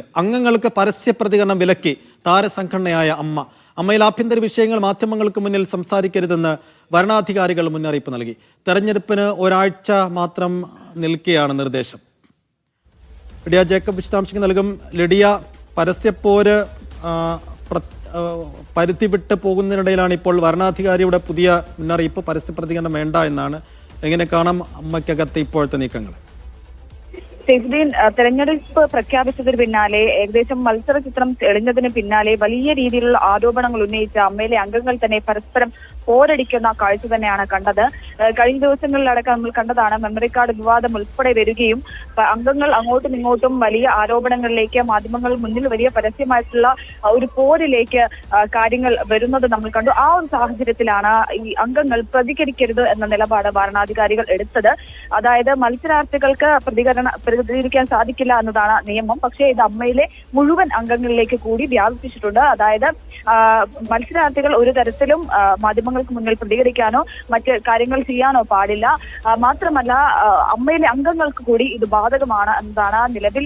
തെരഞ്ഞെടുപ്പിലേക്ക്. അംഗങ്ങൾക്ക് പരസ്യ പ്രതികരണം വിലക്കി താരസംഘടനയായ അമ്മയിൽ ആഭ്യന്തര വിഷയങ്ങൾ മാധ്യമങ്ങൾക്ക് മുന്നിൽ സംസാരിക്കരുതെന്ന് വരണാധികാരികൾ മുന്നറിയിപ്പ് നൽകി. തെരഞ്ഞെടുപ്പിന് ഒരാഴ്ച മാത്രം നിൽക്കെയാണ് നിർദ്ദേശം. ലിഡിയ ജേക്കബ് വിശദാംശങ്ങൾ നൽകും. ലിഡിയ, പരസ്യപ്പോര് പരിധി വിട്ട് പോകുന്നതിനിടയിലാണ് ഇപ്പോൾ വരണാധികാരിയുടെ പുതിയ മുന്നറിയിപ്പ്. പരസ്യ പ്രതികരണം വേണ്ട എന്നാണ്. എങ്ങനെ കാണാം അമ്മയ്ക്കകത്ത് ഇപ്പോഴത്തെ നീക്കങ്ങൾ? സൈഫുദ്ദീൻ, തെരഞ്ഞെടുപ്പ് പ്രഖ്യാപിച്ചതിന് പിന്നാലെ ഏകദേശം മത്സര ചിത്രം തെളിഞ്ഞതിന് പിന്നാലെ വലിയ രീതിയിലുള്ള ആരോപണങ്ങൾ ഉന്നയിച്ച അമ്മയിലെ അംഗങ്ങൾ തന്നെ പരസ്പരം പോരടിക്കുന്ന കാഴ്ച തന്നെയാണ് കണ്ടത്. കഴിഞ്ഞ ദിവസങ്ങളിലടക്കം നമ്മൾ കണ്ടതാണ് മെമ്മറി കാർഡ് വിവാദം ഉൾപ്പെടെ വരികയും അംഗങ്ങൾ അങ്ങോട്ടും ഇങ്ങോട്ടും വലിയ ആരോപണങ്ങളിലേക്ക്, മാധ്യമങ്ങൾ മുന്നിൽ വലിയ പരസ്യമായിട്ടുള്ള ഒരു പോരിലേക്ക് കാര്യങ്ങൾ വരുന്നത് നമ്മൾ കണ്ടു. ആ ഒരു സാഹചര്യത്തിലാണ് ഈ അംഗങ്ങൾ പ്രതികരിക്കരുത് എന്ന നിലപാട് ഭരണാധികാരികൾ എടുത്തത്. അതായത് മത്സരാർത്ഥികൾക്ക് പ്രതികരിക്കാൻ സാധിക്കില്ല എന്നതാണ് നിയമം. പക്ഷേ ഇത് അമ്മയിലെ മുഴുവൻ അംഗങ്ങളിലേക്ക് കൂടി വ്യാപിപ്പിച്ചിട്ടുണ്ട്. അതായത് മത്സരാർത്ഥികൾ ഒരു തരത്തിലും മാധ്യമങ്ങൾക്ക് മുന്നിൽ പ്രതികരിക്കാനോ മറ്റ് കാര്യങ്ങൾ ചെയ്യാനോ പാടില്ല. മാത്രമല്ല അമ്മയിലെ അംഗങ്ങൾക്ക് കൂടി ഇത് ബാധകമാണ് എന്നതാണ് നിലവിൽ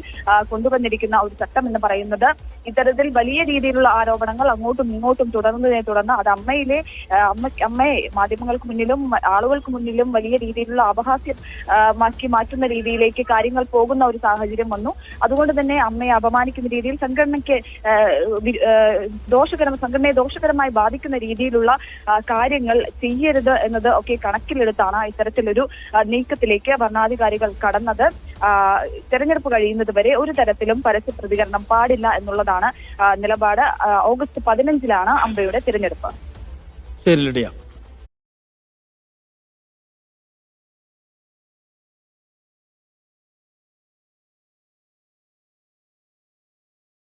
കൊണ്ടുവന്നിരിക്കുന്ന ഒരു ചട്ടം എന്ന് പറയുന്നത്. ഇത്തരത്തിൽ വലിയ രീതിയിലുള്ള ആരോപണങ്ങൾ അങ്ങോട്ടും ഇങ്ങോട്ടും തുടർന്നതിനെ തുടർന്ന് അത് അമ്മയെ മാധ്യമങ്ങൾക്ക് മുന്നിലും ആളുകൾക്ക് മുന്നിലും വലിയ രീതിയിലുള്ള അപഹാസ്യമാക്കി മാറ്റുന്ന രീതിയിലേക്ക് കാര്യങ്ങൾ പോകുന്ന ഒരു സാഹചര്യം വന്നു. അതുകൊണ്ട് തന്നെ അമ്മയെ അപമാനിക്കുന്ന രീതിയിൽ സംഘടനയെ ദോഷകരമായി ബാധിക്കുന്ന രീതിയിലുള്ള കാര്യങ്ങൾ ചെയ്യരുത് എന്നത് ഒക്കെ കണക്കിലെടുത്താണ് ഇത്തരത്തിലൊരു നീക്കത്തിലേക്ക് ഭരണാധികാരികൾ കടന്നത്. തെരഞ്ഞെടുപ്പ് കഴിയുന്നത് വരെ ഒരു തരത്തിലും പരസ്യ പ്രതികരണം പാടില്ല എന്നുള്ളതാണ് നിലപാട്. ഓഗസ്റ്റ് 15-ലാണ് അമ്മയുടെ തിരഞ്ഞെടുപ്പ്. ശരി ലിഡിയ.